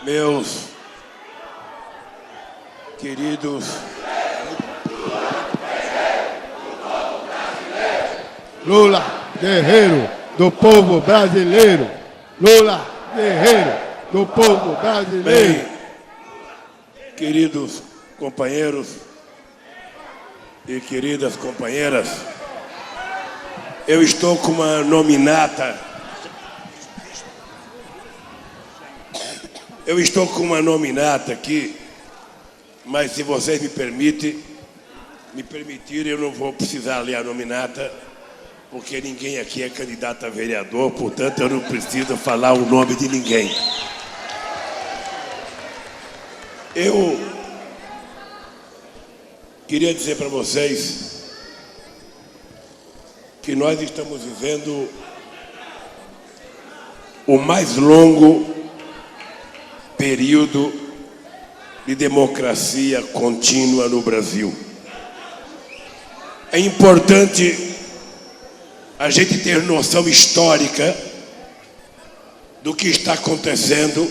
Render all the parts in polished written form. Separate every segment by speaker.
Speaker 1: Meus queridos
Speaker 2: Lula, guerreiro do povo brasileiro. Lula, guerreiro do povo brasileiro.
Speaker 1: Bem, queridos companheiros e queridas companheiras, eu estou com uma nominata. Eu estou com uma nominata aqui, mas se vocês me permitirem, eu não vou precisar ler a nominata, porque ninguém aqui é candidato a vereador, portanto eu não preciso falar o nome de ninguém. Eu queria dizer para vocês que nós estamos vivendo o mais longo período de democracia contínua no Brasil. É importante a gente ter noção histórica do que está acontecendo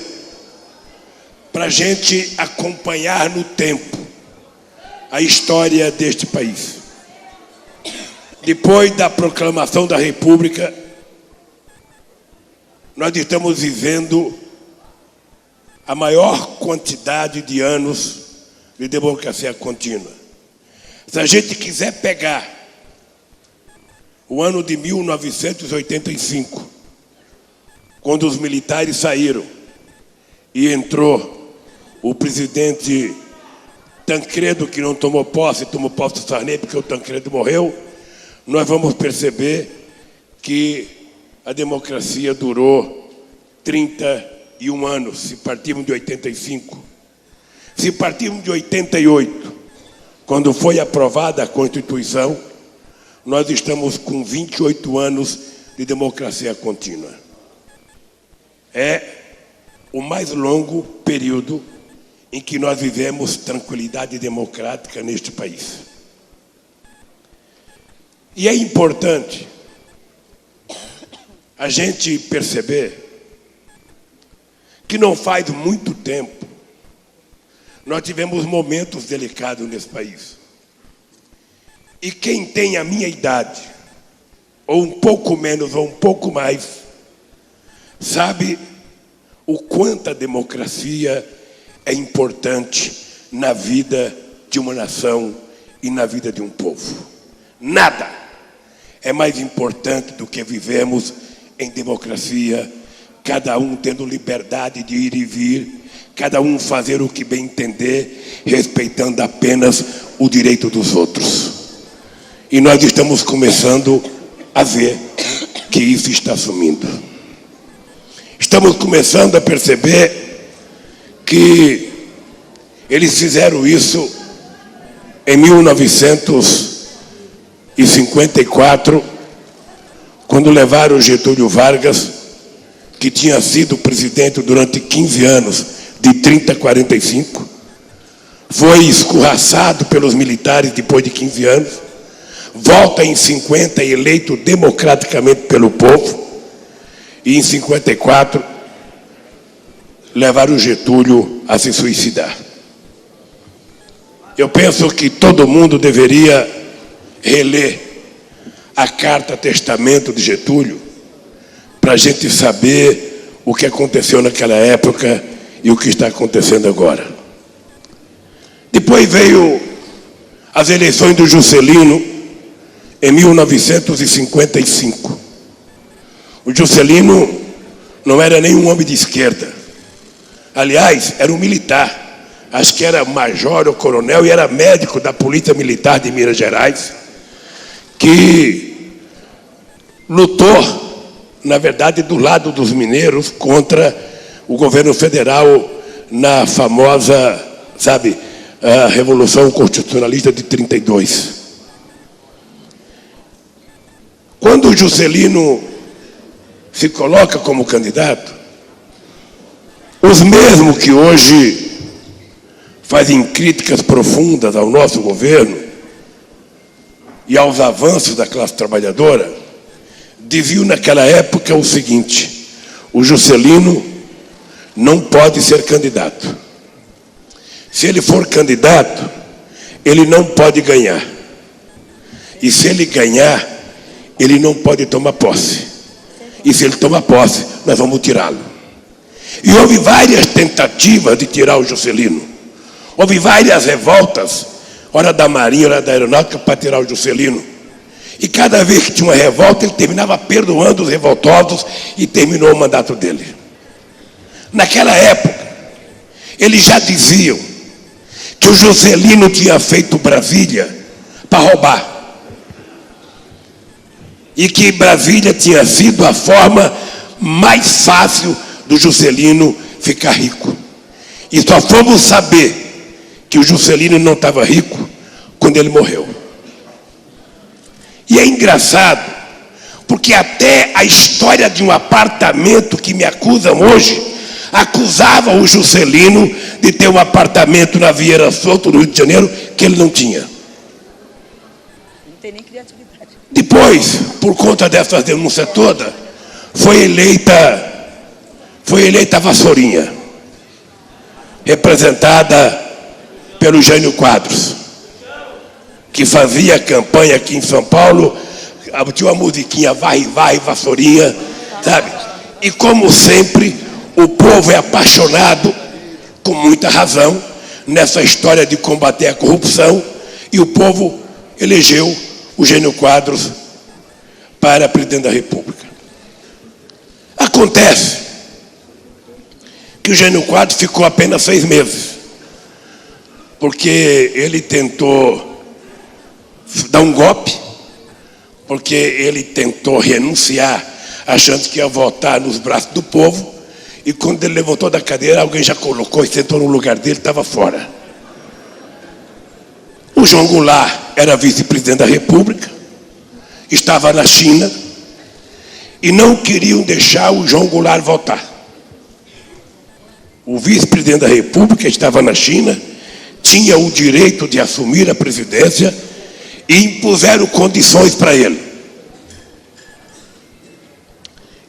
Speaker 1: para a gente acompanhar no tempo a história deste país. Depois da proclamação da República, nós estamos vivendo a maior quantidade de anos de democracia contínua. Se a gente quiser pegar o ano de 1985, quando os militares saíram e entrou o presidente Tancredo, que não tomou posse o Sarney, porque o Tancredo morreu, nós vamos perceber que a democracia durou 31 anos, se partirmos de 85. Se partirmos de 88, quando foi aprovada a Constituição, nós estamos com 28 anos de democracia contínua. É o mais longo período em que nós vivemos tranquilidade democrática neste país. E é importante a gente perceber que não faz muito tempo nós tivemos momentos delicados nesse país. E quem tem a minha idade, ou um pouco menos ou um pouco mais, sabe o quanto a democracia é importante na vida de uma nação e na vida de um povo. Nada é mais importante do que vivemos em democracia, cada um tendo liberdade de ir e vir, cada um fazer o que bem entender, respeitando apenas o direito dos outros. E nós estamos começando a ver que isso está sumindo. Estamos começando a perceber que eles fizeram isso em 1954, quando levaram Getúlio Vargas, que tinha sido presidente durante 15 anos, de 30 a 45, foi escorraçado pelos militares depois de 15 anos, volta em 50, eleito democraticamente pelo povo, e em 54 levaram o Getúlio a se suicidar. Eu penso que todo mundo deveria reler a carta testamento de Getúlio para a gente saber o que aconteceu naquela época e o que está acontecendo agora. Depois veio as eleições do Juscelino em 1955. O Juscelino não era nenhum homem de esquerda. Aliás, era um militar. Acho que era major ou coronel e era médico da Polícia Militar de Minas Gerais, que lutou, na verdade, do lado dos mineiros contra o governo federal na famosa, a Revolução Constitucionalista de 32. Quando o Juscelino se coloca como candidato, os mesmos que hoje fazem críticas profundas ao nosso governo e aos avanços da classe trabalhadora, diziam naquela época o seguinte: o Juscelino não pode ser candidato. Se ele for candidato, ele não pode ganhar. E se ele ganhar, ele não pode tomar posse. E se ele tomar posse, nós vamos tirá-lo. E houve várias tentativas de tirar o Juscelino. Houve várias revoltas, ora da Marinha, ora da Aeronáutica, para tirar o Juscelino. E cada vez que tinha uma revolta, ele terminava perdoando os revoltosos e terminou o mandato dele. Naquela época, eles já diziam que o Juscelino tinha feito Brasília para roubar. E que Brasília tinha sido a forma mais fácil do Juscelino ficar rico. E só fomos saber que o Juscelino não estava rico quando ele morreu. E é engraçado, porque até a história de um apartamento que me acusam hoje, acusava o Juscelino de ter um apartamento na Vieira Solto, no Rio de Janeiro, que ele não tinha.
Speaker 3: Não tem nem criatividade.
Speaker 1: Depois, por conta dessa denúncia toda, foi eleita a Vassourinha, representada pelo Jânio Quadros, que fazia campanha aqui em São Paulo, tinha uma musiquinha, vai, vai, Vassourinha, sabe? E como sempre, o povo é apaixonado, com muita razão, nessa história de combater a corrupção, e o povo elegeu o Jânio Quadros para presidente da República. Acontece que o Jânio Quadros ficou apenas 6 meses, porque ele tentou dar um golpe, porque ele tentou renunciar, achando que ia votar nos braços do povo, e quando ele levantou da cadeira, alguém já colocou e sentou no lugar dele, estava fora. O João Goulart era vice-presidente da República, estava na China, e não queriam deixar o João Goulart votar. O vice-presidente da República estava na China, tinha o direito de assumir a presidência, e impuseram condições para ele.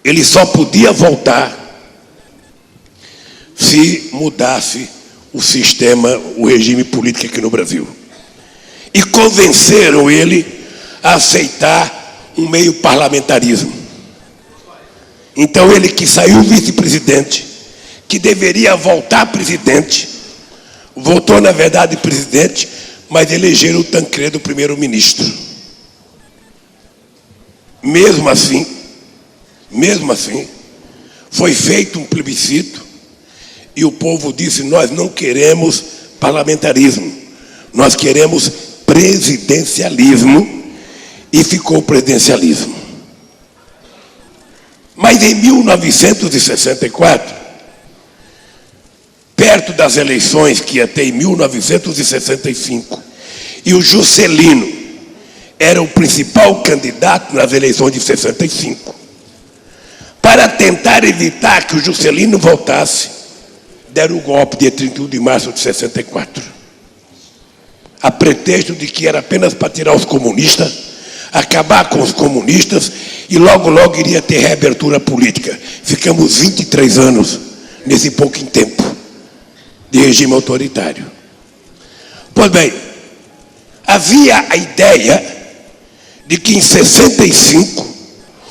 Speaker 1: Ele só podia voltar se mudasse o sistema, o regime político aqui no Brasil. E convenceram ele a aceitar um meio parlamentarismo. Então ele, que saiu vice-presidente, que deveria voltar presidente, voltou na verdade presidente, mas elegeram o Tancredo primeiro-ministro. Mesmo assim, foi feito um plebiscito e o povo disse: nós não queremos parlamentarismo, nós queremos presidencialismo, e ficou o presidencialismo. Mas em 1964, perto das eleições que ia ter em 1965, e o Juscelino era o principal candidato nas eleições de 65, para tentar evitar que o Juscelino voltasse, deram o golpe dia 31 de março de 64, a pretexto de que era apenas para tirar os comunistas, acabar com os comunistas, e logo, logo iria ter reabertura política. Ficamos 23 anos nesse pouquinho tempo de regime autoritário. Pois bem, havia a ideia de que em 65,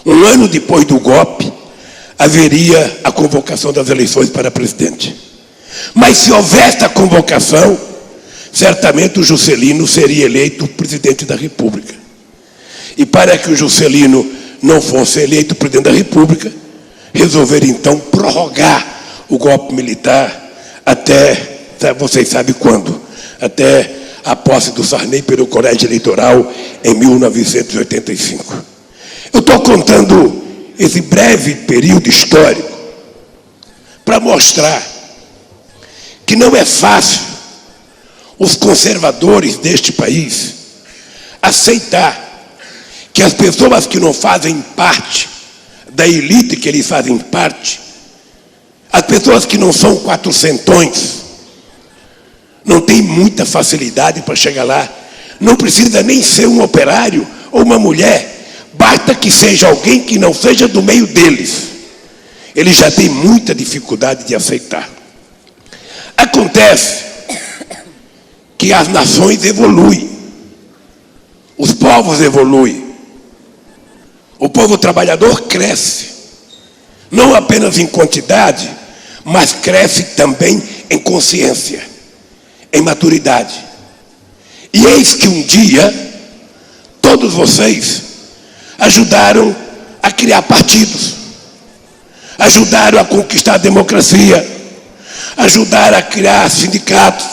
Speaker 1: um ano depois do golpe, haveria a convocação das eleições para presidente. Mas se houvesse a convocação, certamente o Juscelino seria eleito presidente da República. E para que o Juscelino não fosse eleito presidente da República, resolveram então prorrogar o golpe militar até, vocês sabem quando, até a posse do Sarney pelo colégio eleitoral em 1985. Eu estou contando esse breve período histórico para mostrar que não é fácil os conservadores deste país aceitar que as pessoas que não fazem parte da elite que eles fazem parte, as pessoas que não são quatrocentões, não têm muita facilidade para chegar lá, não precisa nem ser um operário ou uma mulher, basta que seja alguém que não seja do meio deles. ele já tem muita dificuldade de aceitar. Acontece que as nações evoluem, os povos evoluem, o povo trabalhador cresce, não apenas em quantidade, mas cresce também em consciência, em maturidade. E eis que um dia, todos vocês ajudaram a criar partidos, ajudaram a conquistar a democracia, ajudaram a criar sindicatos,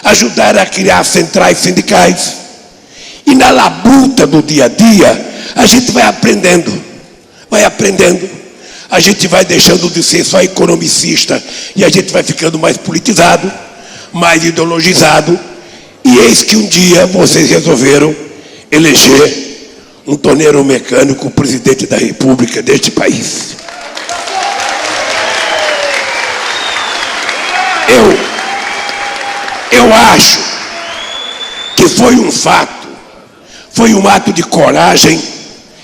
Speaker 1: ajudaram a criar centrais sindicais. E na labuta do dia a dia, a gente vai aprendendo, a gente vai deixando de ser só economicista e a gente vai ficando mais politizado, mais ideologizado. E eis que um dia vocês resolveram eleger um torneiro mecânico presidente da República deste país. Eu acho que foi um fato, foi um ato de coragem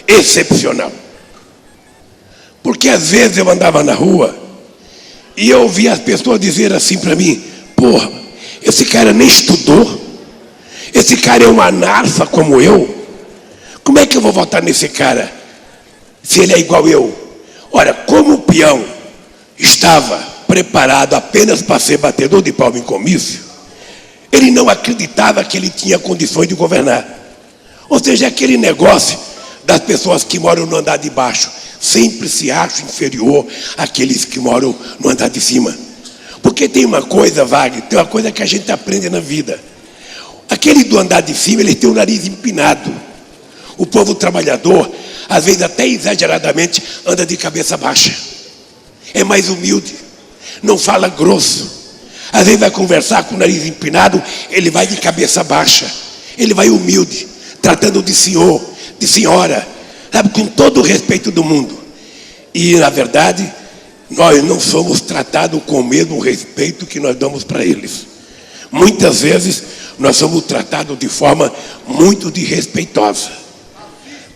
Speaker 1: excepcional. Porque às vezes eu andava na rua e eu ouvia as pessoas dizer assim para mim: porra, esse cara nem estudou, esse cara é um anarfa como eu, como é que eu vou votar nesse cara se ele é igual eu? Ora, como o peão estava preparado apenas para ser batedor de palma em comício, ele não acreditava que ele tinha condições de governar. Ou seja, aquele negócio das pessoas que moram no andar de baixo sempre se acham inferior àqueles que moram no andar de cima. Porque tem uma coisa, Wagner, tem uma coisa que a gente aprende na vida. Aquele do andar de cima, ele tem o nariz empinado. O povo trabalhador, às vezes até exageradamente, anda de cabeça baixa. É mais humilde, não fala grosso. Às vezes vai conversar com o nariz empinado, ele vai de cabeça baixa. Ele vai humilde, tratando de senhor, de senhora, sabe, com todo o respeito do mundo. E, na verdade, nós não somos tratados com o mesmo respeito que nós damos para eles. Muitas vezes, nós somos tratados de forma muito desrespeitosa.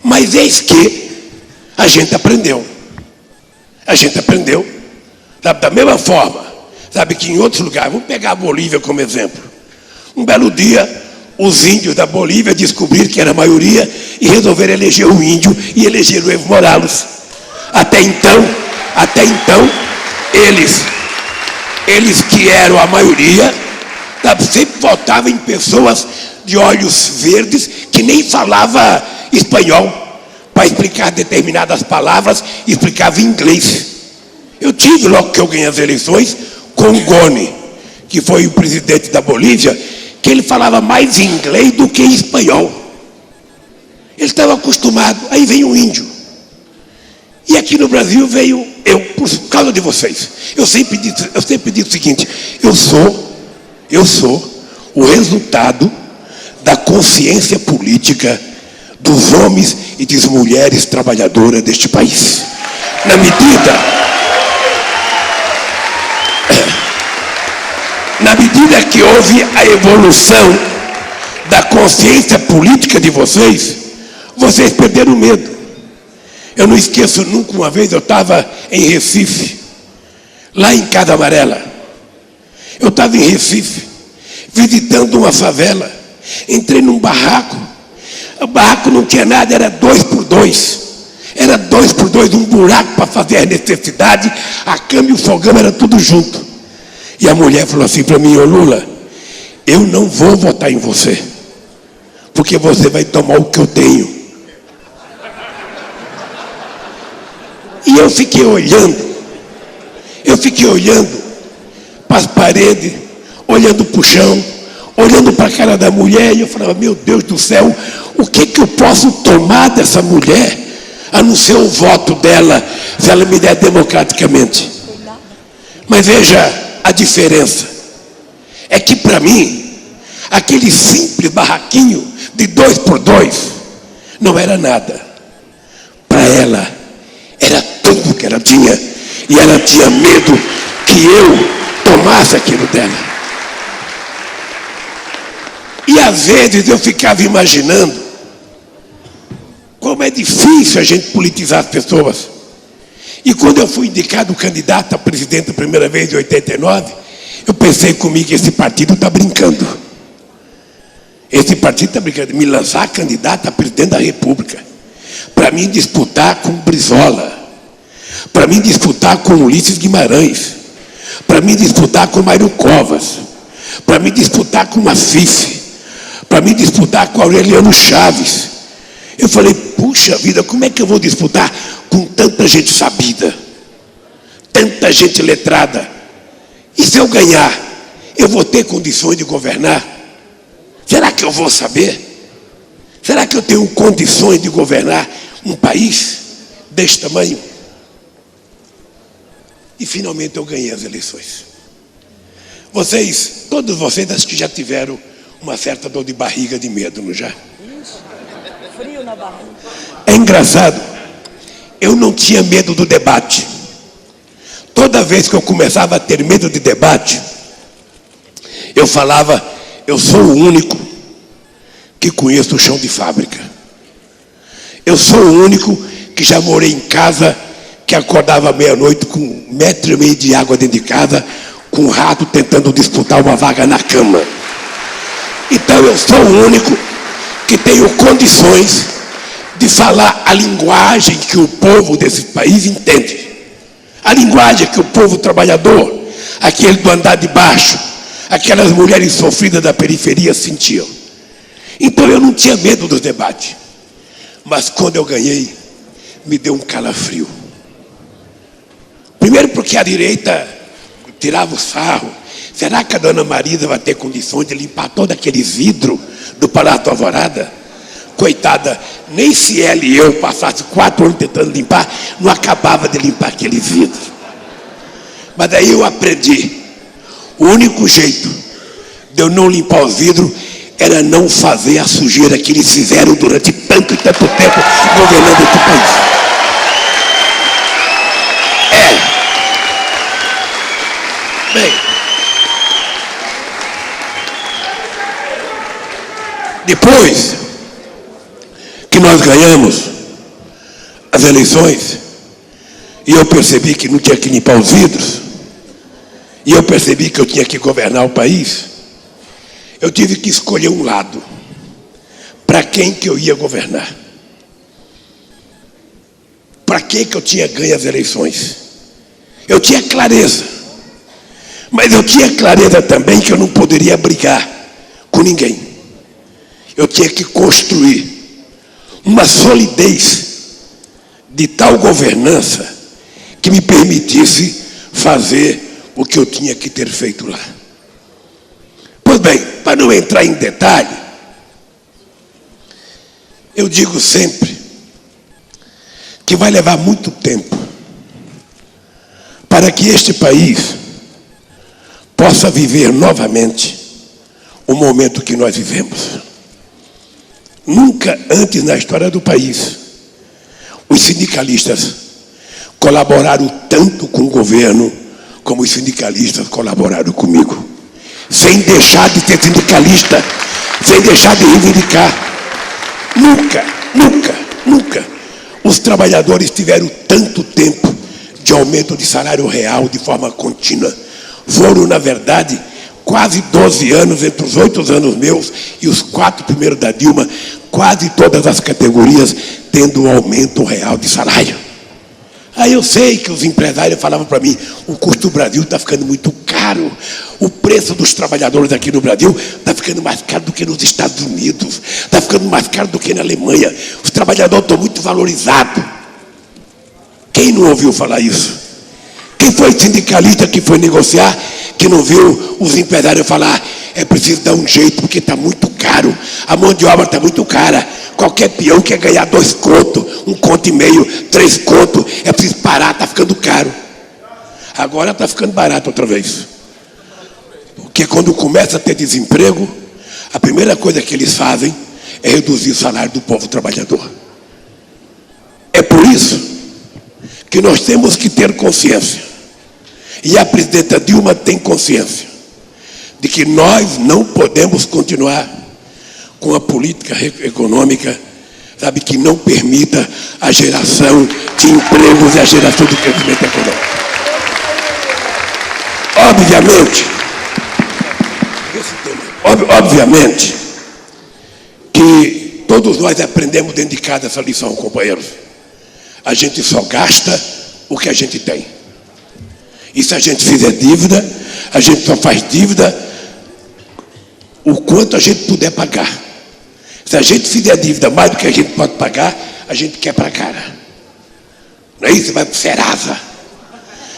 Speaker 1: Mas eis que a gente aprendeu. Sabe, da mesma forma, sabe, que em outros lugares, vamos pegar a Bolívia como exemplo. Um belo dia, os índios da Bolívia descobriram que era a maioria e resolveram eleger o índio e elegeram o Evo Morales. Até então, eles que eram a maioria, sabe, sempre votavam em pessoas de olhos verdes que nem falava espanhol. Para explicar determinadas palavras, explicava em inglês. Eu tive, logo que eu ganhei as eleições, com o Goni, que foi o presidente da Bolívia, que ele falava mais em inglês do que em espanhol. Ele estava acostumado. Aí veio um índio. E aqui no Brasil veio eu, por causa de vocês. Eu sempre digo o seguinte: eu sou o resultado da consciência política dos homens e das mulheres trabalhadoras deste país. Na medida que houve a evolução da consciência política de vocês, vocês perderam o medo. Eu não esqueço nunca, uma vez eu estava em Recife, lá em Casa Amarela. Eu estava em Recife, visitando uma favela. Entrei num barraco. O barraco não tinha nada, era 2x2. Era 2x2, um buraco para fazer a necessidade, a cama e o fogão era tudo junto. E a mulher falou assim para mim: ô Lula, eu não vou votar em você, porque você vai tomar o que eu tenho. E eu fiquei olhando para as paredes, olhando para o chão, olhando para a cara da mulher, e eu falava: meu Deus do céu, o que eu posso tomar dessa mulher, a não ser o voto dela, se ela me der democraticamente? Mas veja a diferença. É que para mim, aquele simples barraquinho de 2x2 não era nada. Para ela, era tudo que ela tinha, e ela tinha medo que eu tomasse aquilo dela. E às vezes eu ficava imaginando como é difícil a gente politizar as pessoas. E quando eu fui indicado candidato a presidente a primeira vez em 89, eu pensei comigo, esse partido está brincando. Esse partido está brincando de me lançar candidato a presidente da República. Para mim disputar com Brizola. Para mim disputar com Ulisses Guimarães. Para mim disputar com Mário Covas. Para mim disputar com Macife. Para mim disputar com Aureliano Chaves. Eu falei, puxa vida, como é que eu vou disputar com tanta gente sabida? Tanta gente letrada. E se eu ganhar, eu vou ter condições de governar? Será que eu vou saber? Será que eu tenho condições de governar um país deste tamanho? E finalmente eu ganhei as eleições. Vocês, todos vocês, acho que já tiveram uma certa dor de barriga de medo, não já?
Speaker 3: Frio na barriga.
Speaker 1: É engraçado, eu não tinha medo do debate. Toda vez que eu começava a ter medo de debate, eu falava, eu sou o único que conheço o chão de fábrica. Eu sou o único que já morei em casa, que acordava meia-noite com 1,5 metro de água dentro de casa, com um rato tentando disputar uma vaga na cama. Então eu sou o único que tenho condições de falar a linguagem que o povo desse país entende. A linguagem que o povo trabalhador, aquele do andar de baixo, aquelas mulheres sofridas da periferia sentiam. Então eu não tinha medo dos debates. Mas quando eu ganhei, me deu um calafrio. Primeiro porque a direita tirava o sarro. Será que a dona Marisa vai ter condições de limpar todo aquele vidro do Palácio Alvorada? Coitada, nem se ela e eu passasse 4 anos tentando limpar, não acabava de limpar aquele vidro. Mas daí eu aprendi. O único jeito de eu não limpar os vidros era não fazer a sujeira que eles fizeram durante tanto e tanto tempo governando outro país. Bem, depois que nós ganhamos as eleições, e eu percebi que não tinha que limpar os vidros, e eu percebi que eu tinha que governar o país, eu tive que escolher um lado. Para quem que eu ia governar? Para quem que eu tinha ganho as eleições? Eu tinha clareza. Mas eu tinha clareza também que eu não poderia brigar com ninguém. Eu tinha que construir uma solidez de tal governança que me permitisse fazer o que eu tinha que ter feito lá. Pois bem, para não entrar em detalhe, eu digo sempre que vai levar muito tempo para que este país possa viver novamente o momento que nós vivemos. Nunca antes na história do país os sindicalistas colaboraram tanto com o governo como os sindicalistas colaboraram comigo, sem deixar de ser sindicalista, sem deixar de reivindicar. Nunca os trabalhadores tiveram tanto tempo de aumento de salário real de forma contínua. Foram, na verdade, quase 12 anos, entre os 8 anos meus e os 4 primeiros da Dilma, quase todas as categorias tendo um aumento real de salário. Aí eu sei que os empresários falavam para mim, o custo do Brasil está ficando muito caro, o preço dos trabalhadores aqui no Brasil está ficando mais caro do que nos Estados Unidos, está ficando mais caro do que na Alemanha, os trabalhadores estão muito valorizados. Quem não ouviu falar isso? Quem foi sindicalista que foi negociar, que não viu os empresários falar, é preciso dar um jeito porque está muito caro, a mão de obra está muito cara, qualquer peão quer ganhar 2 contos, 1,5 conto, 3 contos, é preciso parar, está ficando caro. Agora está ficando barato outra vez. Porque quando começa a ter desemprego, a primeira coisa que eles fazem é reduzir o salário do povo trabalhador. É por isso que nós temos que ter consciência, e a presidenta Dilma tem consciência, de que nós não podemos continuar com a política econômica sabe, que não permita a geração de empregos e a geração de crescimento econômico. Obviamente que todos nós aprendemos dentro de casa essa lição, companheiros. A gente só gasta o que a gente tem. E se a gente fizer dívida, a gente só faz dívida o quanto a gente puder pagar. Se a gente fizer dívida mais do que a gente pode pagar, a gente quebra a cara. Não é isso? Vai para o Serasa.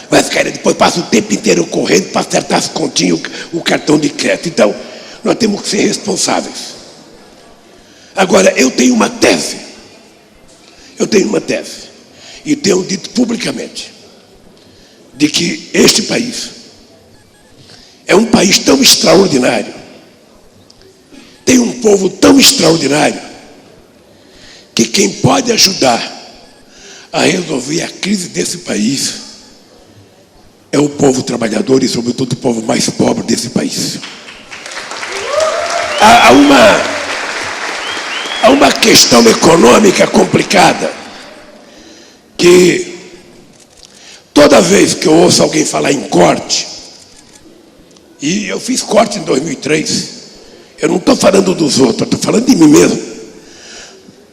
Speaker 1: Vai ficar, depois passa o tempo inteiro correndo para acertar as continhas, o cartão de crédito. Então, nós temos que ser responsáveis. Agora, eu tenho uma tese. E tenho dito publicamente de que este país é um país tão extraordinário, tem um povo tão extraordinário, que quem pode ajudar a resolver a crise desse país é o povo trabalhador e, sobretudo, o povo mais pobre desse país. Há uma questão econômica complicada, que toda vez que eu ouço alguém falar em corte, e eu fiz corte em 2003, eu não estou falando dos outros, estou falando de mim mesmo.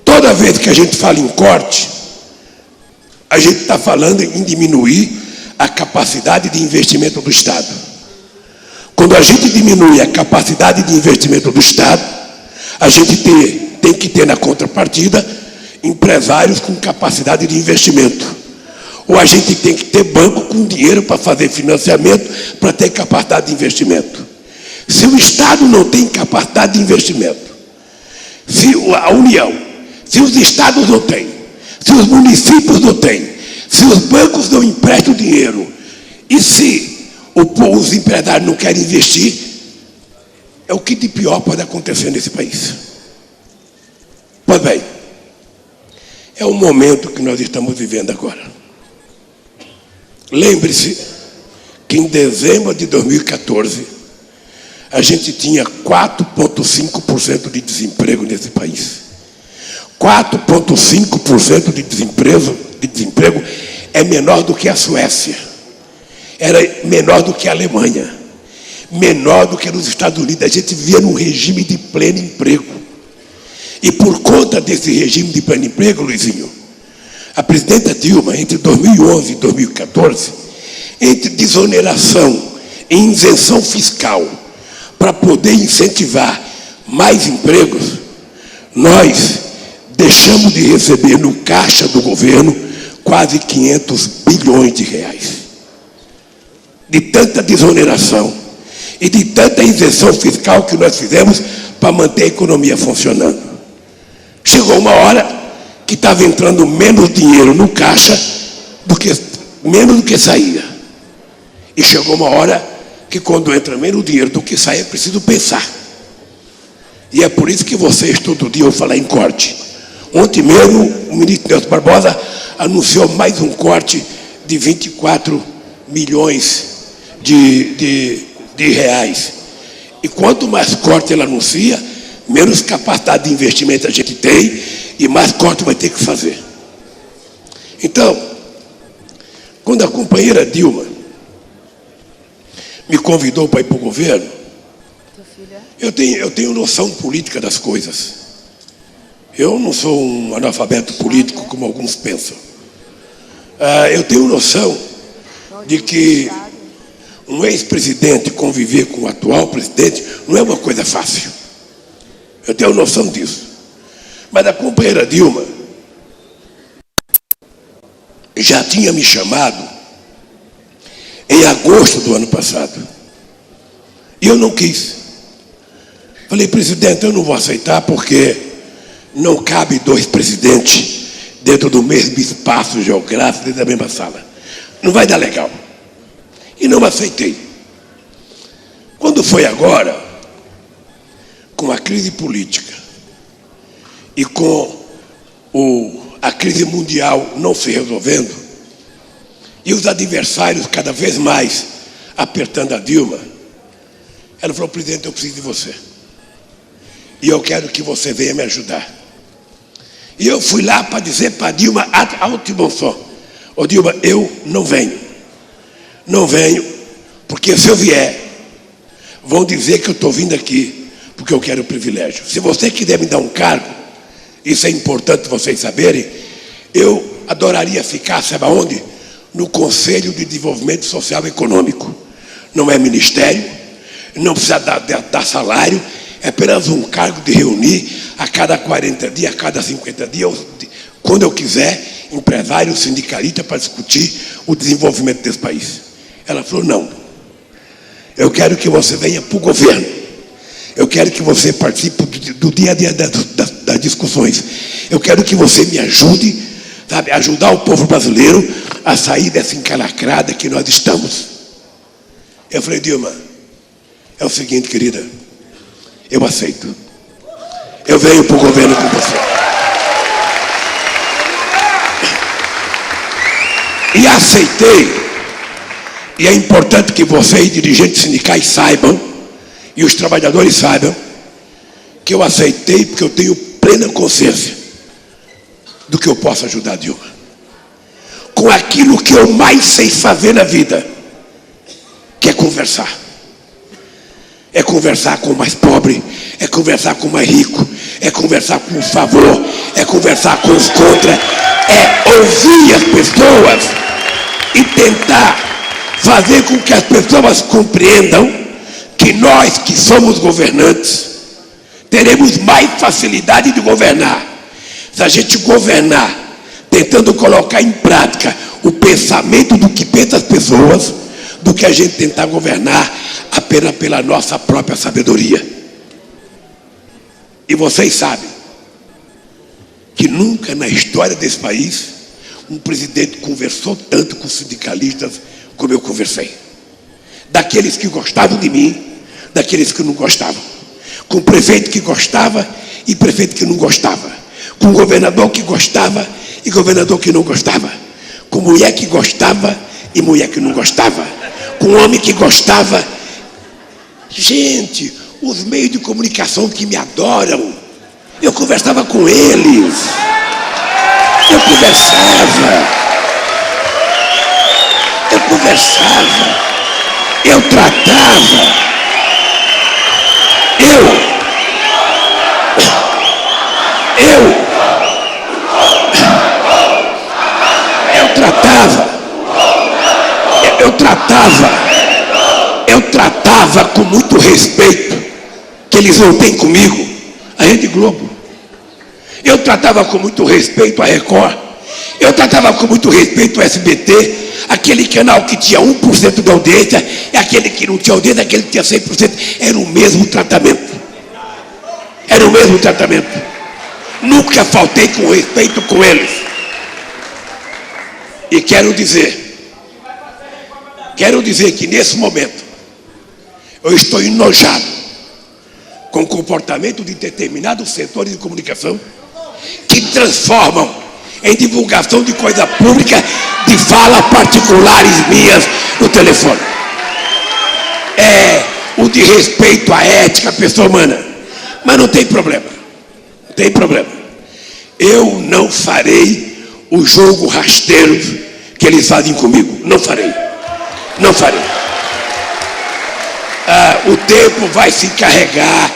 Speaker 1: Toda vez que a gente fala em corte, a gente está falando em diminuir a capacidade de investimento do Estado. Quando a gente diminui a capacidade de investimento do Estado, a gente tem que ter na contrapartida empresários com capacidade de investimento. Ou a gente tem que ter banco com dinheiro para fazer financiamento, para ter capacidade de investimento. Se o Estado não tem capacidade de investimento, se a União, se os Estados não têm, se os municípios não têm, se os bancos não emprestam dinheiro, e se os empresários não querem investir, é o que de pior pode acontecer nesse país. Pois bem, é o momento que nós estamos vivendo agora. Lembre-se que em dezembro de 2014, a gente tinha 4,5% de desemprego nesse país. 4,5% de desemprego é menor do que a Suécia, era menor do que a Alemanha, menor do que nos Estados Unidos. A gente vivia num regime de pleno emprego. E por conta desse regime de pleno emprego, Luizinho, a presidenta Dilma, entre 2011 e 2014, entre desoneração e isenção fiscal, para poder incentivar mais empregos, nós deixamos de receber no caixa do governo quase 500 bilhões de reais. De tanta desoneração e de tanta isenção fiscal que nós fizemos para manter a economia funcionando. Chegou uma hora que estava entrando menos dinheiro no caixa menos do que saía. E chegou uma hora que quando entra menos dinheiro do que sai, é preciso pensar. E é por isso que vocês todo dia vão falar em corte. Ontem mesmo, o ministro Nelson Barbosa anunciou mais um corte de 24 milhões de reais. E quanto mais corte ele anuncia, menos capacidade de investimento a gente tem e mais corte vai ter que fazer. Então, quando a companheira Dilma me convidou para ir para o governo, eu tenho noção política das coisas. Eu não sou um analfabeto político, como alguns pensam. Eu tenho noção de que um ex-presidente conviver com o atual presidente não é uma coisa fácil. Eu tenho noção disso. Mas a companheira Dilma já tinha me chamado em agosto do ano passado. E eu não quis. Falei, presidente, eu não vou aceitar porque não cabe dois presidentes dentro do mesmo espaço geográfico, dentro da mesma sala. Não vai dar legal. E não aceitei. Quando foi agora, com a crise política e com a crise mundial não se resolvendo, e os adversários cada vez mais apertando a Dilma, ela falou, presidente, eu preciso de você. E eu quero que você venha me ajudar. E eu fui lá para dizer para Dilma, a última só, ô Dilma, eu não venho. Não venho, porque se eu vier, vão dizer que eu estou vindo aqui porque eu quero privilégio. Se você quiser me dar um cargo, isso é importante vocês saberem, eu adoraria ficar, sabe aonde? No Conselho de Desenvolvimento Social e Econômico. Não é ministério, não precisa dar salário, é apenas um cargo de reunir a cada 40 dias, a cada 50 dias, quando eu quiser, empresário, sindicalista, para discutir o desenvolvimento desse país. Ela falou, não, eu quero que você venha para o governo, eu quero que você participe do dia a dia das discussões, eu quero que você me ajude, sabe, ajudar o povo brasileiro a sair dessa encalacrada que nós estamos. Eu falei, Dilma, é o seguinte, querida, eu aceito. Eu venho para o governo com você. E aceitei. E é importante que vocês, dirigentes sindicais, saibam, e os trabalhadores saibam, que eu aceitei porque eu tenho plena consciência do que eu posso ajudar a Dilma. Com aquilo que eu mais sei fazer na vida, que é conversar. É conversar com o mais pobre, é conversar com o mais rico, é conversar com os favor, é conversar com os contra, é ouvir as pessoas e tentar fazer com que as pessoas compreendam que nós que somos governantes teremos mais facilidade de governar se a gente governar tentando colocar em prática o pensamento do que pensam as pessoas, do que a gente tentar governar apenas pela nossa própria sabedoria. E vocês sabem que nunca na história desse país um presidente conversou tanto com sindicalistas como eu conversei. Daqueles que gostavam de mim, daqueles que não gostavam. Com prefeito que gostava e prefeito que não gostava. Com governador que gostava e governador que não gostava. Com mulher que gostava e mulher que não gostava. Com homem que gostava. Gente, os meios de comunicação que me adoram, eu conversava com eles. Eu conversava, eu tratava, eu tratava com muito respeito, que eles não têm comigo, a Rede Globo. Eu tratava com muito respeito a Record. Eu tratava com muito respeito o SBT, aquele canal que tinha 1% da audiência, e aquele que não tinha audiência, aquele que tinha 100%, era o mesmo tratamento. Era o mesmo tratamento. Nunca faltei com respeito com eles. E quero dizer que nesse momento, eu estou enojado com o comportamento de determinados setores de comunicação que transformam em divulgação de coisa pública de falas particulares minhas no telefone. É o de respeito à ética, à pessoa humana. Mas não tem problema. Não tem problema. Eu não farei o jogo rasteiro que eles fazem comigo. Não farei. Não farei. O tempo vai se encarregar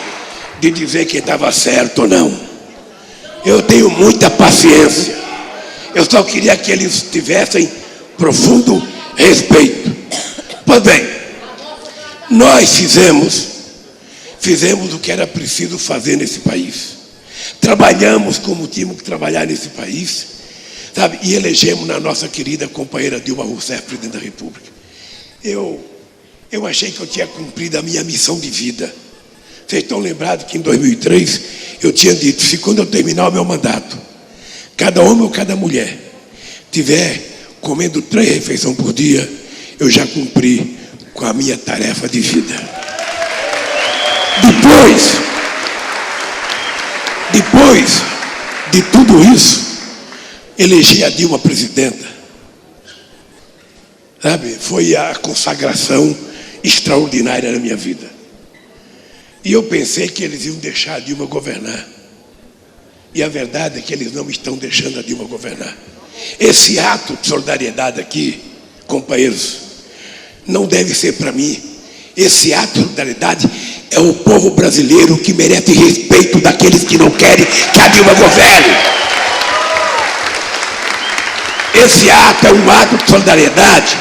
Speaker 1: de dizer quem estava certo ou não. Eu tenho muita paciência. Eu só queria que eles tivessem profundo respeito. Pois bem, nós fizemos o que era preciso fazer nesse país. Trabalhamos como tínhamos que trabalhar nesse país, sabe? E elegemos na nossa querida companheira Dilma Rousseff, presidente da República. Eu achei que eu tinha cumprido a minha missão de vida. Vocês estão lembrados que em 2003 eu tinha dito, se quando eu terminar o meu mandato, cada homem ou cada mulher tiver comendo 3 refeições por dia, eu já cumpri com a minha tarefa de vida. Depois de tudo isso, elegi a Dilma presidenta. Sabe? Foi a consagração extraordinária na minha vida. E eu pensei que eles iam deixar a Dilma governar. E a verdade é que eles não estão deixando a Dilma governar. Esse ato de solidariedade aqui, companheiros, não deve ser para mim. Esse ato de solidariedade é o povo brasileiro que merece respeito daqueles que não querem que a Dilma governe. Esse ato é um ato de solidariedade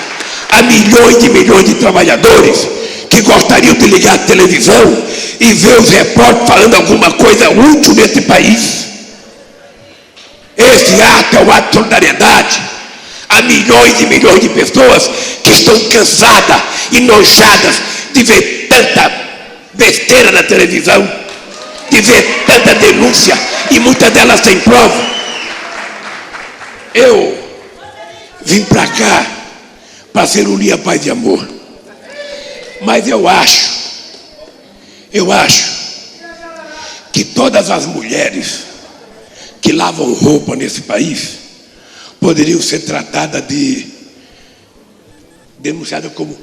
Speaker 1: a milhões de trabalhadores que gostariam de ligar a televisão e ver os repórteres falando alguma coisa útil nesse país. Esse ato é um ato de solidariedade a milhões e milhões de pessoas que estão cansadas e nojadas de ver tanta besteira na televisão, de ver tanta denúncia e muitas delas sem prova. Eu vim para cá para ser unir a paz e amor, mas eu acho que todas as mulheres que lavam roupa nesse país poderiam ser tratadas denunciadas como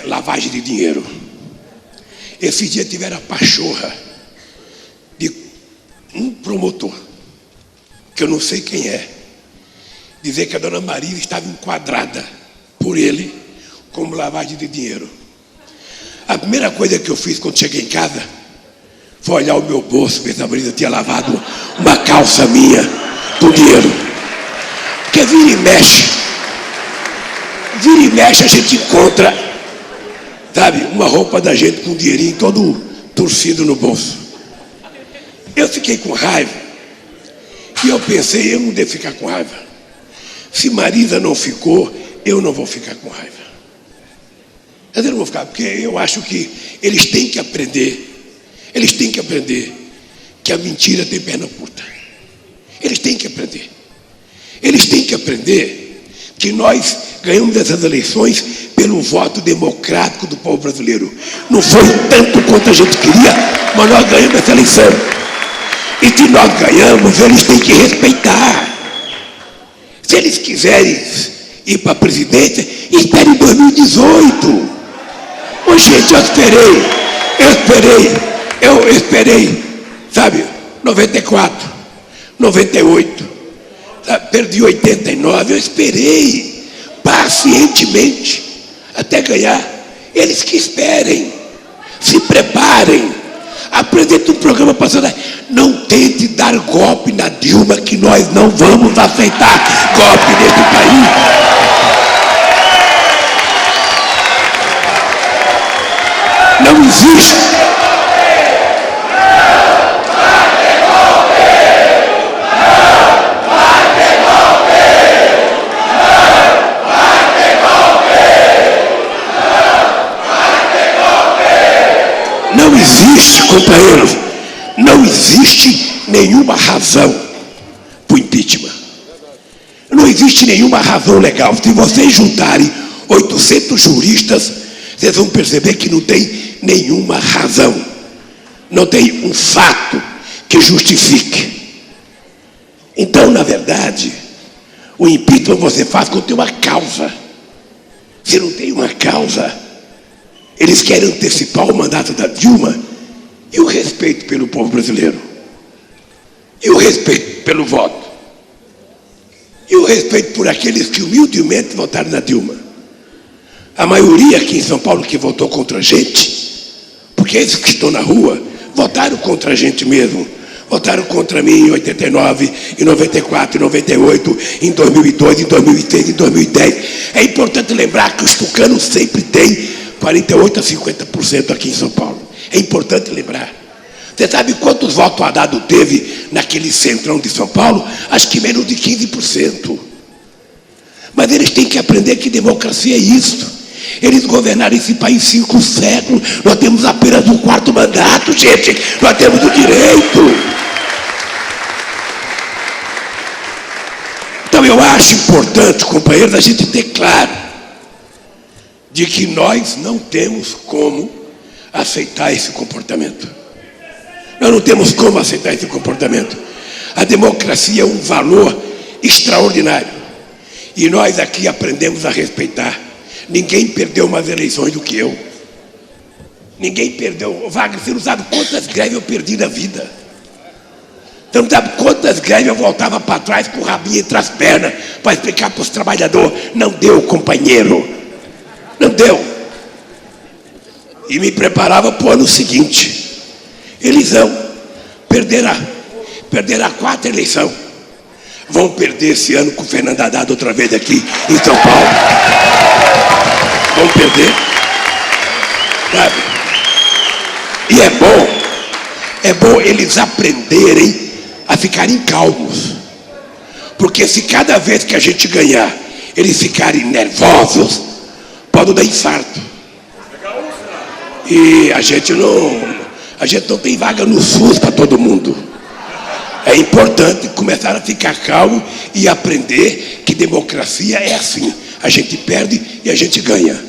Speaker 1: lavagem de dinheiro. Esse dia tiveram a pachorra de um promotor, que eu não sei quem é, dizer que a dona Maria estava enquadrada por ele como lavagem de dinheiro. A primeira coisa que eu fiz quando cheguei em casa foi olhar o meu bolso, ver se a Marisa tinha lavado uma calça minha com dinheiro. Porque vira e mexe a gente encontra, sabe, uma roupa da gente com dinheirinho todo torcido no bolso. Eu fiquei com raiva e eu pensei, eu não devo ficar com raiva. Se Marisa não ficou, eu não vou ficar com raiva. Mas eu não vou ficar, porque eu acho que eles têm que aprender que a mentira tem perna curta. Eles têm que aprender que nós ganhamos essas eleições pelo voto democrático do povo brasileiro. Não foi tanto quanto a gente queria, mas nós ganhamos essa eleição. E se nós ganhamos, eles têm que respeitar. Se eles quiserem ir para a presidência, esperem em 2018. Ô, gente, eu esperei, sabe, 94, 98, sabe, perdi 89, eu esperei pacientemente até ganhar. Eles que esperem, se preparem, apresentem um programa passando. Não tente dar golpe na Dilma, que nós não vamos aceitar golpe nesse país. Não existe. Não existe, companheiros, não existe nenhuma razão para o impeachment. Não existe nenhuma razão legal. Se vocês juntarem 800 juristas, vocês vão perceber que não tem nenhuma razão. Não tem um fato que justifique. Então, na verdade, o impeachment você faz quando tem uma causa. Se não tem uma causa, eles querem antecipar o mandato da Dilma. E o respeito pelo povo brasileiro? E o respeito pelo voto? E o respeito por aqueles que humildemente votaram na Dilma? A maioria aqui em São Paulo que votou contra a gente, porque esses que estão na rua votaram contra a gente mesmo. Votaram contra mim em 89, em 94, em 98, em 2002, em 2006, em 2010. É importante lembrar que os tucanos sempre têm 48% a 50% aqui em São Paulo. É importante lembrar. Você sabe quantos votos o Haddad teve naquele centrão de São Paulo? Acho que menos de 15%. Mas eles têm que aprender que democracia é isso. Eles governaram esse país 5 séculos. Nós temos apenas um 4º mandato, gente. Nós temos o direito. Então eu acho importante, companheiros, a gente ter claro de que nós não temos como aceitar esse comportamento. Nós não temos como aceitar esse comportamento. A democracia é um valor extraordinário. E nós aqui aprendemos a respeitar. Ninguém perdeu mais eleições do que eu. Ninguém perdeu. Wagner, você não sabe quantas greves eu perdi na vida. Você não sabe quantas greves eu voltava para trás com o rabinho entre as pernas para explicar para os trabalhadores. Não deu, companheiro. Não deu. E me preparava para o ano seguinte. Eleição. Perderá 4 eleições. Vão perder esse ano com o Fernando Haddad outra vez aqui em São Paulo. Vão perder. Sabe? E é bom eles aprenderem a ficarem calmos. Porque se cada vez que a gente ganhar, eles ficarem nervosos, pode dar infarto. E a gente não tem vaga no SUS para todo mundo. É importante começar a ficar calmo e aprender que democracia é assim. A gente perde e a gente ganha.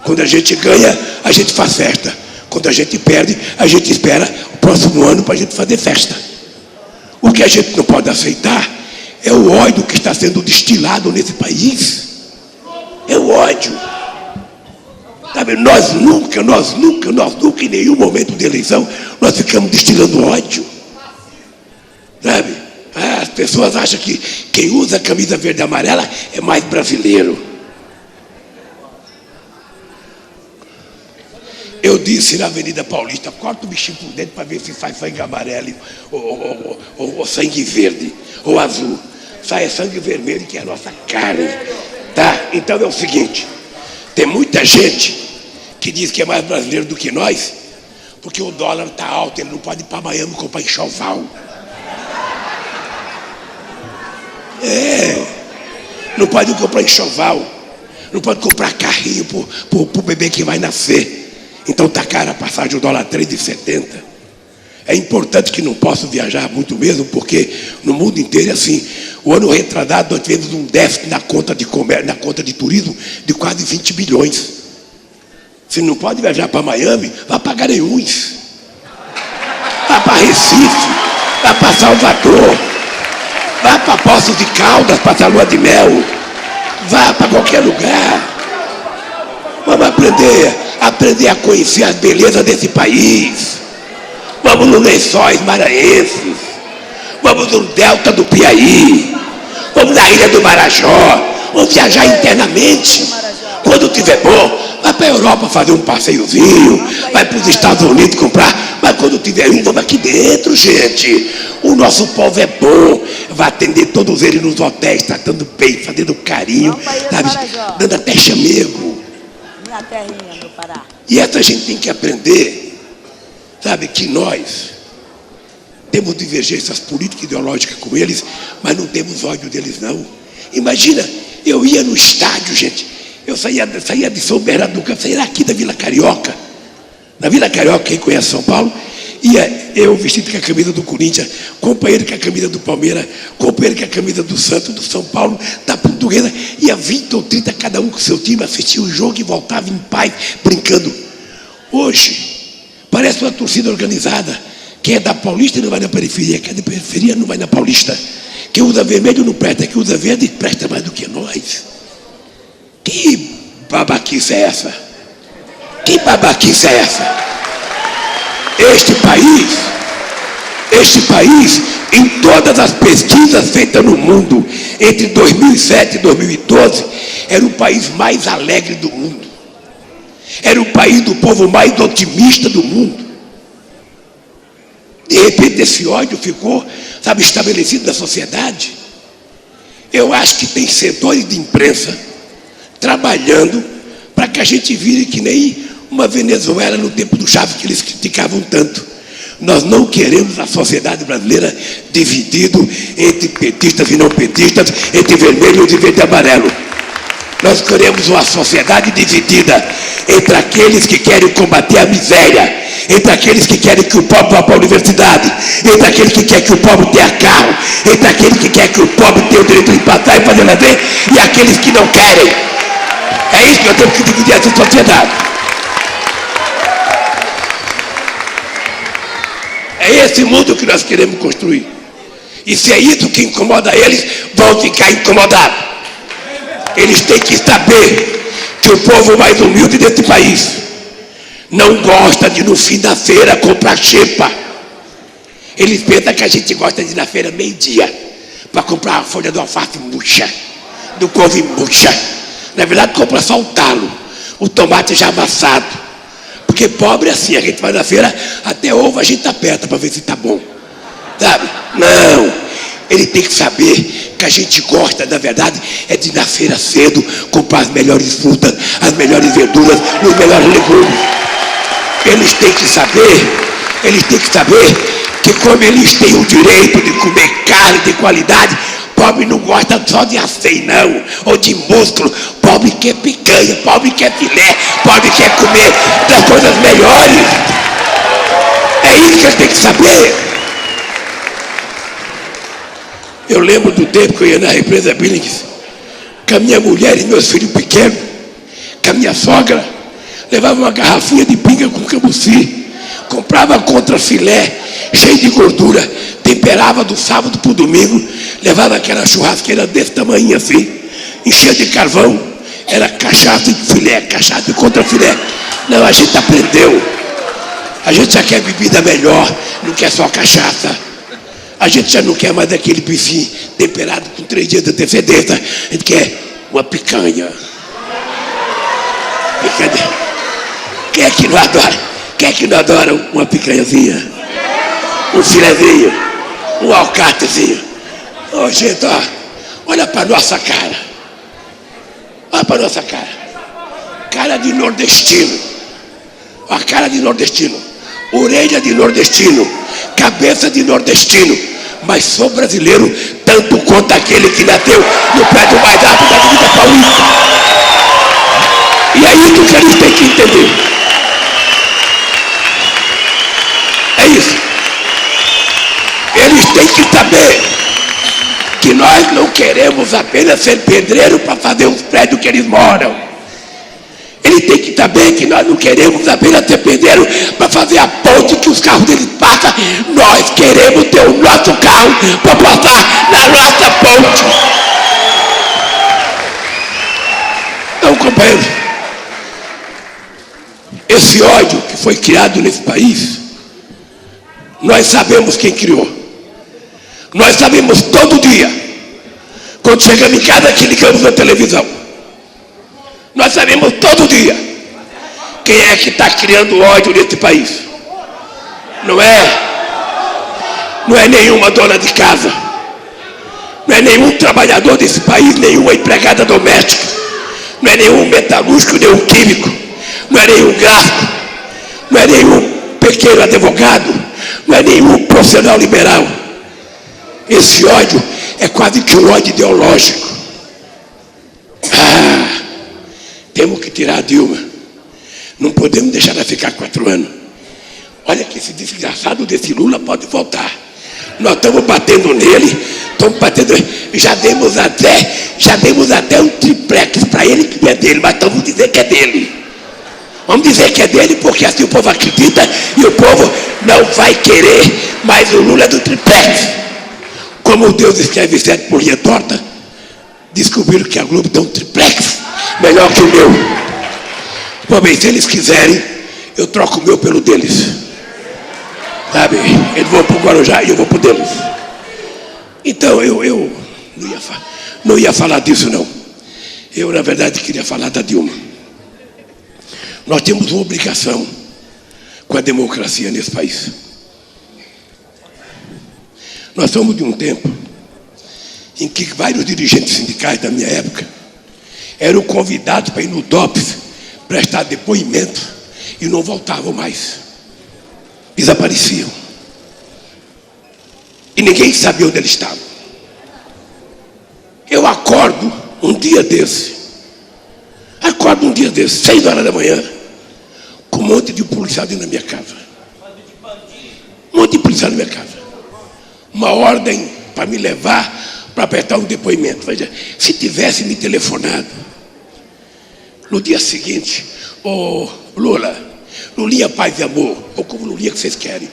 Speaker 1: Quando a gente ganha, a gente faz festa. Quando a gente perde, a gente espera o próximo ano para a gente fazer festa. O que a gente não pode aceitar é o ódio que está sendo destilado nesse país. É o ódio. Sabe, nós nunca, em nenhum momento de eleição, nós ficamos destilando ódio. Sabe? As pessoas acham que quem usa a camisa verde e amarela é mais brasileiro. Eu disse na Avenida Paulista, corta o bichinho por dentro para ver se sai sangue amarelo ou sangue verde ou azul. Sai sangue vermelho, que é a nossa carne. Tá? Então é o seguinte, tem muita gente que diz que é mais brasileiro do que nós, porque o dólar está alto, ele não pode ir para Miami comprar enxoval. Não pode comprar enxoval, não pode comprar carrinho para o bebê que vai nascer. Então está cara a passagem, o dólar 3,70. É importante que não possa viajar muito mesmo, porque no mundo inteiro é assim. O ano retrasado nós tivemos um déficit na conta de comércio, na conta de turismo de quase 20 bilhões. Se não pode viajar para Miami, vá para Garanhuns, vá para Recife, vá para Salvador, vá para Poços de Caldas, passar lua de mel, vá para qualquer lugar. Vamos aprender a conhecer as belezas desse país. Vamos nos Lençóis Maranhenses, vamos no Delta do Piauí, vamos na Ilha do Marajó, vamos viajar internamente. Quando tiver bom, vai para a Europa fazer um passeiozinho, vai para os Estados Unidos comprar, mas quando tiver vamos aqui dentro, gente. O nosso povo é bom, vai atender todos eles nos hotéis, tratando bem, fazendo carinho, sabe, dando até chamego.
Speaker 3: Minha terrinha do Pará.
Speaker 1: E essa gente tem que aprender, sabe, que nós temos divergências políticas e ideológicas com eles, mas não temos ódio deles, não. Imagina, eu ia no estádio, gente, eu saía de São Bernardo do Campo, saía aqui da Vila Carioca. Na Vila Carioca, quem conhece São Paulo, ia eu vestido com a camisa do Corinthians, companheiro com a camisa do Palmeiras, companheiro com a camisa do Santos, do São Paulo, da Portuguesa, ia 20 ou 30 cada um com o seu time, assistia o jogo e voltava em paz, brincando. Hoje, parece uma torcida organizada. Quem é da Paulista não vai na periferia, quem é da periferia não vai na Paulista. Quem usa vermelho não presta, quem usa verde presta mais do que nós. Que babaquice é essa? Que babaquice é essa? Este país, em todas as pesquisas feitas no mundo, entre 2007 e 2012, era o país mais alegre do mundo. Era o país do povo mais otimista do mundo. De repente esse ódio ficou, sabe, estabelecido na sociedade. Eu acho que tem setores de imprensa trabalhando para que a gente vire que nem uma Venezuela no tempo do Chaves, que eles criticavam tanto. Nós não queremos a sociedade brasileira dividida entre petistas e não petistas, entre vermelhos e verde e amarelo. Nós queremos uma sociedade dividida entre aqueles que querem combater a miséria, entre aqueles que querem que o pobre vá para a universidade, entre aqueles que querem que o pobre tenha carro, entre aqueles que querem que o pobre tenha o direito de passar e fazer lazer, e aqueles que não querem. É isso que nós temos que dividir essa sociedade. É esse mundo que nós queremos construir. E se é isso que incomoda eles, vão ficar incomodados. Eles têm que saber que o povo mais humilde desse país não gosta de no fim da feira comprar xepa. Eles pensam que a gente gosta de ir na feira meio-dia para comprar a folha do alface murcha, do couve murcha. Na verdade, compra só o talo, o tomate já amassado. Porque pobre é assim, a gente vai na feira, até ovo a gente aperta para ver se tá bom. Sabe? Não. Ele tem que saber que a gente gosta, na verdade, é de ir na feira cedo, comprar as melhores frutas, as melhores verduras, os melhores legumes. Eles têm que saber que como eles têm o direito de comer carne de qualidade, pobre não gosta só de aceio, não, ou de músculo. Pobre quer picanha, pobre quer filé, pobre quer comer das coisas melhores. É isso que eles têm que saber. Eu lembro do tempo que eu ia na represa Billings, com a minha mulher e meus filhos pequenos, com a minha sogra, levava uma garrafinha de pinga com cambuci, comprava contra filé, cheio de gordura, temperava do sábado para o domingo, levava aquela churrasqueira desse tamanho assim, enchia de carvão, era cachaça de filé, cachaça de contra filé. Não, a gente aprendeu. A gente já quer bebida melhor, não quer só cachaça. A gente já não quer mais aquele bifinho temperado com 3 dias de antecedência. A gente quer uma picanha. Quem é que não adora? Quem é que não adora uma picanhazinha? Um filezinho? Um alcatezinho? Ô, gente, ó, olha para nossa cara. Olha para nossa cara. Cara de nordestino. A cara de nordestino. Orelha de nordestino. Cabeça de nordestino. Mas sou brasileiro tanto quanto aquele que nasceu no prédio mais alto da Avenida Paulista. E é isso que eles têm que entender. É isso. Eles têm que saber que nós não queremos apenas ser pedreiro para fazer os prédios que eles moram. Ele tem que saber que nós não queremos apenas ser pedreiro para fazer a ponte que os carros deles passam. Nós queremos ter o nosso carro para passar na nossa ponte. Então, companheiros, esse ódio que foi criado nesse país, nós sabemos quem criou. Nós sabemos todo dia, quando chegamos em casa, que ligamos na televisão. Nós sabemos todo dia quem é que está criando ódio nesse país. Não é nenhuma dona de casa, não é nenhum trabalhador desse país, nenhuma empregada doméstica, não é nenhum metalúrgico, nenhum químico, não é nenhum gráfico, não é nenhum pequeno advogado, não é nenhum profissional liberal. Esse ódio é quase que um ódio ideológico. Temos que tirar a Dilma. Não podemos deixar ela ficar 4 anos. Olha que esse desgraçado desse Lula pode voltar. Nós estamos batendo nele, já demos até um triplex para ele que não é dele, mas vamos dizer que é dele. Vamos dizer que é dele, porque assim o povo acredita e o povo não vai querer mais o Lula do triplex. Como Deus escreve certo por linha torta, descobriram que a Globo tem um triplex melhor que o meu. Pô, bem, se eles quiserem, eu troco o meu pelo deles. Sabe? Eles vão para o Guarujá e eu vou para o deles. Então, eu não ia falar disso, não. Eu, na verdade, queria falar da Dilma. Nós temos uma obrigação com a democracia nesse país. Nós somos de um tempo em que vários dirigentes sindicais da minha época eram convidados para ir no DOPS prestar depoimento e não voltavam mais. Desapareciam. E ninguém sabia onde eles estavam. Eu acordo um dia desse, 6 horas da manhã, com um monte de policial dentro da minha casa. Um monte de policial na minha casa. Uma ordem para me levar para prestar um depoimento. Veja, se tivesse me telefonado no dia seguinte, Lulinha Paz e Amor, ou como Lulinha que vocês querem,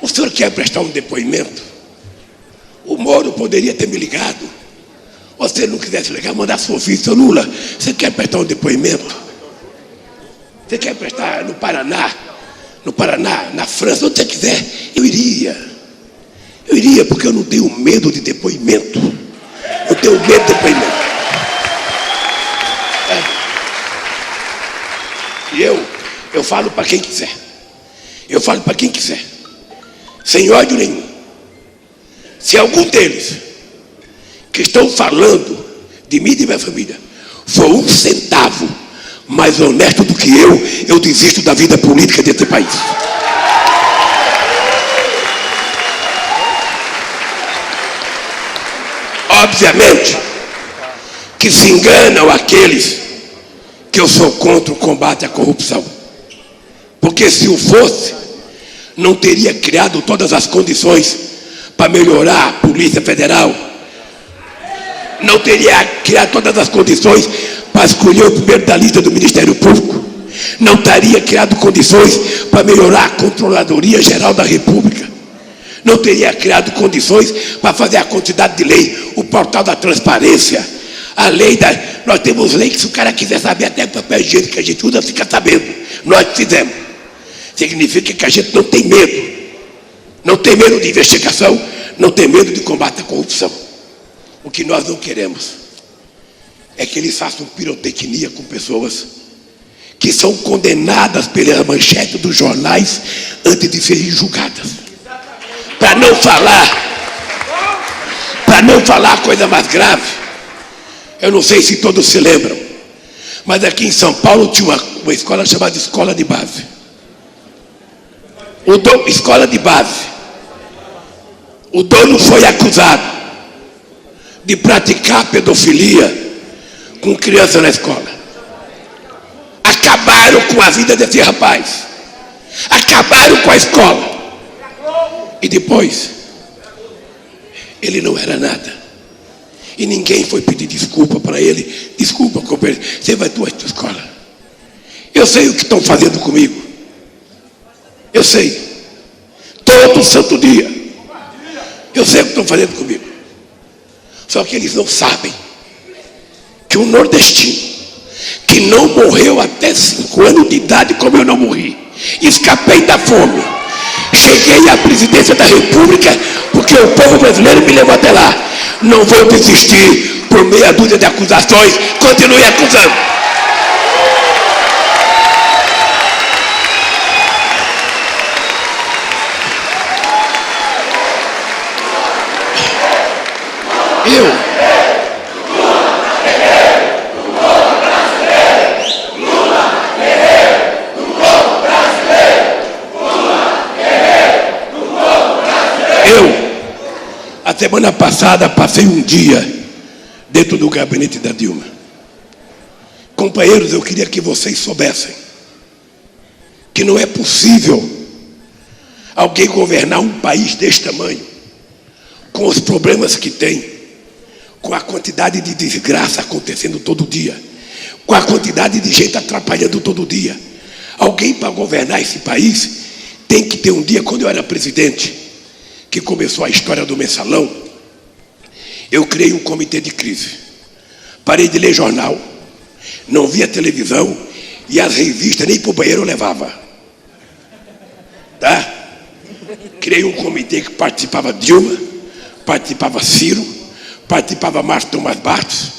Speaker 1: o senhor quer prestar um depoimento? O Moro poderia ter me ligado. Ou se ele não quisesse ligar, mandar seu ofício. Lula, você quer prestar um depoimento? Você quer prestar no Paraná, na França, onde você quiser, eu iria. Eu iria porque eu não tenho medo de depoimento. Eu tenho medo de depoimento. E eu falo para quem quiser. Eu falo para quem quiser. Sem ódio nenhum. Se algum deles que estão falando de mim e de minha família for 1 centavo mais honesto do que eu desisto da vida política desse país. Obviamente que se enganam aqueles que eu sou contra o combate à corrupção. Porque se o fosse, não teria criado todas as condições para melhorar a Polícia Federal. Não teria criado todas as condições para escolher o primeiro da lista do Ministério Público. Não teria criado condições para melhorar a Controladoria Geral da República. Não teria criado condições para fazer a quantidade de lei, o portal da transparência, a lei da... Nós temos lei que se o cara quiser saber até o papel higiênico que a gente usa, fica sabendo. Nós fizemos. Significa que a gente não tem medo. Não tem medo de investigação, não tem medo de combate à corrupção. O que nós não queremos é que eles façam pirotecnia com pessoas que são condenadas pela manchete dos jornais antes de serem julgadas. Para não falar a coisa mais grave, eu não sei se todos se lembram, mas aqui em São Paulo tinha uma escola chamada Escola de Base. Escola de Base. O dono foi acusado de praticar pedofilia com criança na escola. Acabaram com a vida desse rapaz. Acabaram com a escola. E depois, ele não era nada. E ninguém foi pedir desculpa para ele. Desculpa, companheiro, você vai tua escola. Eu sei o que estão fazendo comigo. Eu sei. Todo santo dia. Eu sei o que estão fazendo comigo. Só que eles não sabem que um nordestino que não morreu até 5 anos de idade, como eu não morri, escapei da fome, cheguei à presidência da República porque o povo brasileiro me levou até lá. Não vou desistir por meia dúzia de acusações. Continue acusando. A semana passada passei um dia dentro do gabinete da Dilma. Companheiros, eu queria que vocês soubessem que não é possível alguém governar um país deste tamanho, com os problemas que tem, com a quantidade de desgraça acontecendo todo dia, com a quantidade de gente atrapalhando todo dia. Alguém para governar esse país tem que ter um dia. Quando eu era presidente, que começou a história do mensalão, eu criei um comitê de crise. Parei de ler jornal, não via televisão, e as revistas nem para o banheiro eu levava. Tá? Criei um comitê que participava Dilma, participava Ciro, participava Márcio Tomás Bastos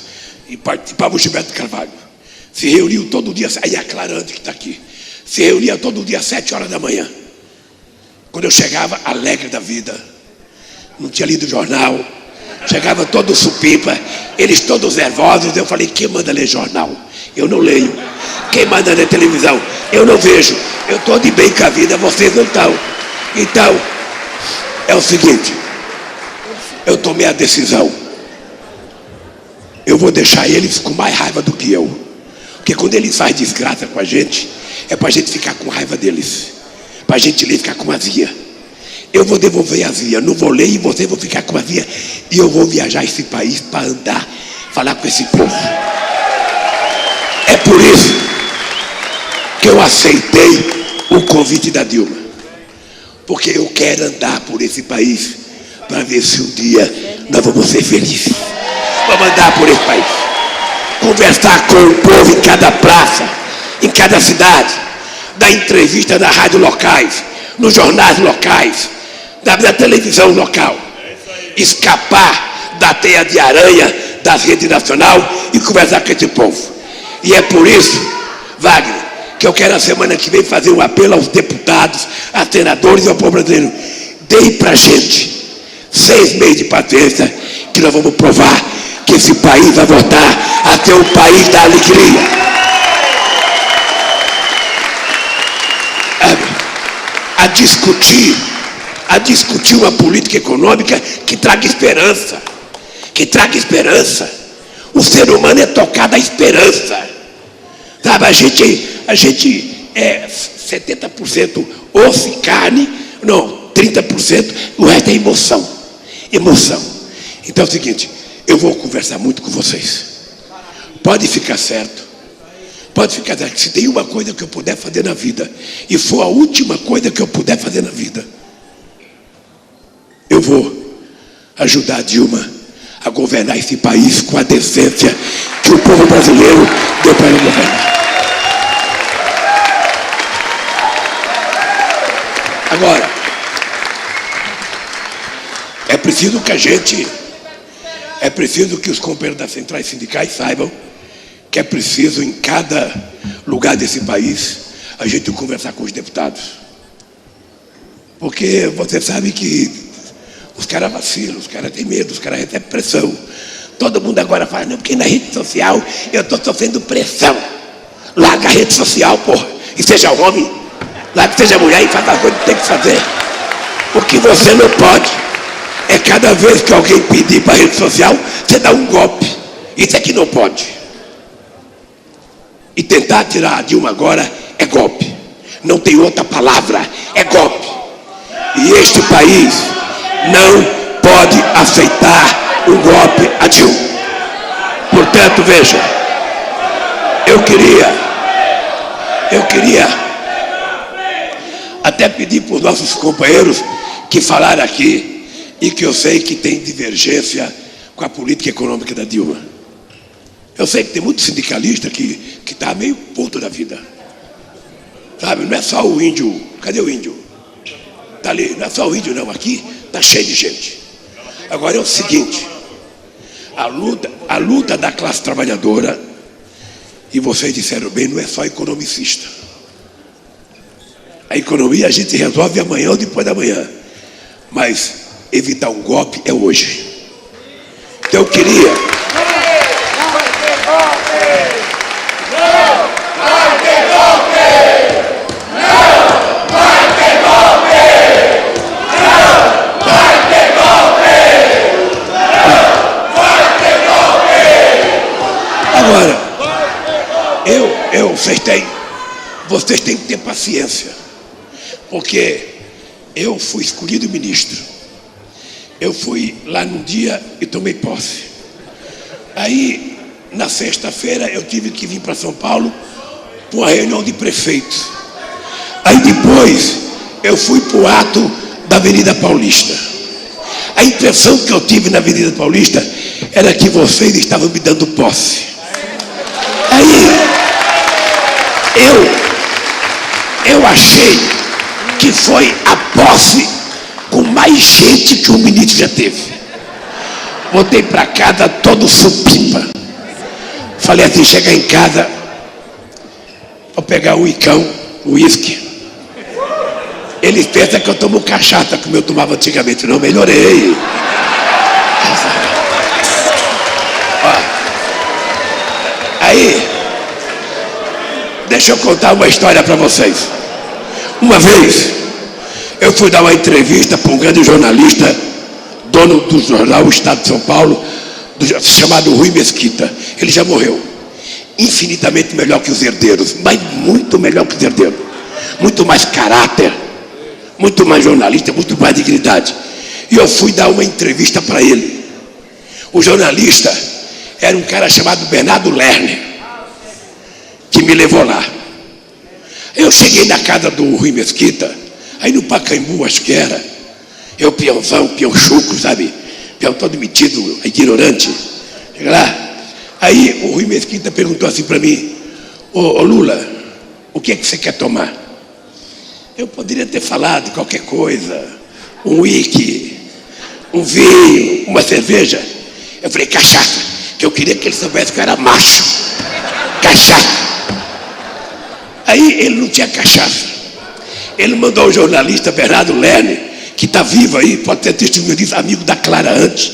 Speaker 1: e participava o Gilberto Carvalho. Se reuniam todo dia, aí a Clarante que está aqui, se reunia todo dia às 7 horas da manhã. Quando eu chegava, alegre da vida, não tinha lido jornal, chegava todo supipa, eles todos nervosos. Eu falei: quem manda ler jornal? Eu não leio. Quem manda ler televisão? Eu não vejo. Eu estou de bem com a vida, vocês não estão. Então, é o seguinte, eu tomei a decisão. Eu vou deixar eles com mais raiva do que eu. Porque quando eles fazem desgraça com a gente, é para a gente ficar com raiva deles. Para a gente ler e ficar com azia. Eu vou devolver a azia, não vou ler e vocês vão ficar com azia. E eu vou viajar esse país para andar, falar com esse povo. É por isso que eu aceitei o convite da Dilma. Porque eu quero andar por esse país para ver se um dia nós vamos ser felizes. Vamos andar por esse país. Conversar com o povo em cada praça, em cada cidade. Dar entrevista nas rádios locais, nos jornais locais, da televisão local, escapar da teia de aranha das redes nacionais e conversar com esse povo. E é por isso, Wagner, que eu quero a semana que vem fazer um apelo aos deputados, a senadores e ao povo brasileiro. Deem pra gente 6 meses de paciência, que nós vamos provar que esse país vai voltar a ser o país da alegria. A discutir uma política econômica que traga esperança. O ser humano é tocado à esperança. Sabe, a gente é 70% osso e carne, não, 30%, o resto é emoção. Então é o seguinte, eu vou conversar muito com vocês. Pode ficar certo. Se tem uma coisa que eu puder fazer na vida, e for a última coisa que eu puder fazer na vida, eu vou ajudar a Dilma a governar esse país com a decência que o povo brasileiro deu para ele governar. Agora, é preciso que os companheiros das centrais sindicais saibam que é preciso, em cada lugar desse país, a gente conversar com os deputados. Porque você sabe que os caras vacilam, os caras têm medo, os caras recebem pressão. Todo mundo agora fala, não, porque na rede social eu estou sofrendo pressão. Larga a rede social, porra, e seja homem. Larga, seja mulher e faça as coisas que tem que fazer. O que você não pode é cada vez que alguém pedir para a rede social, você dá um golpe. Isso é que não pode. E tentar tirar a Dilma agora é golpe. Não tem outra palavra, é golpe. E este país não pode aceitar um golpe a Dilma. Portanto, veja, eu queria até pedir para os nossos companheiros que falaram aqui e que eu sei que tem divergência com a política econômica da Dilma. Eu sei que tem muito sindicalista que está meio puto da vida. Sabe, não é só o índio. Cadê o índio? Está ali, não é só o índio não, aqui está cheio de gente. Agora é o seguinte, a luta da classe trabalhadora, e vocês disseram bem, não é só economicista. A economia a gente resolve amanhã ou depois da manhã. Mas evitar um golpe é hoje. Então eu queria... Agora, vocês têm que ter paciência, porque eu fui escolhido ministro. Eu fui lá num dia e tomei posse. Aí, na sexta-feira, eu tive que vir para São Paulo para uma reunião de prefeitos. Aí depois, eu fui para o ato da Avenida Paulista. A impressão que eu tive na Avenida Paulista era que vocês estavam me dando posse. Aí, eu achei que foi a posse com mais gente que o ministro já teve. Voltei para casa todo supipa. Falei assim, chegar em casa, vou pegar o uísque. Eles pensam que eu tomo cachaça, como eu tomava antigamente. Não, melhorei. Aí, deixa eu contar uma história para vocês. Uma vez, eu fui dar uma entrevista para um grande jornalista, dono do jornal O Estado de São Paulo, chamado Rui Mesquita. Ele já morreu. Infinitamente melhor que os herdeiros, mas muito melhor que os herdeiros. Muito mais caráter, muito mais jornalista, muito mais dignidade. E eu fui dar uma entrevista para ele. O jornalista era um cara chamado Bernardo Lerner, que me levou lá. Eu cheguei na casa do Rui Mesquita, aí no Pacaembu, acho que era. Eu, peãozão, peão chucro, sabe? Peão todo metido, ignorante. Chega lá. Aí o Rui Mesquita perguntou assim para mim, ô Lula, o que é que você quer tomar? Eu poderia ter falado qualquer coisa, um uísque, um vinho, uma cerveja. Eu falei, cachaça, que eu queria que ele soubesse que eu era macho. Cachaça. Aí ele não tinha cachaça. Ele mandou o jornalista Bernardo Lerner, que está vivo aí, pode ter testemunho disso, amigo da Clara antes.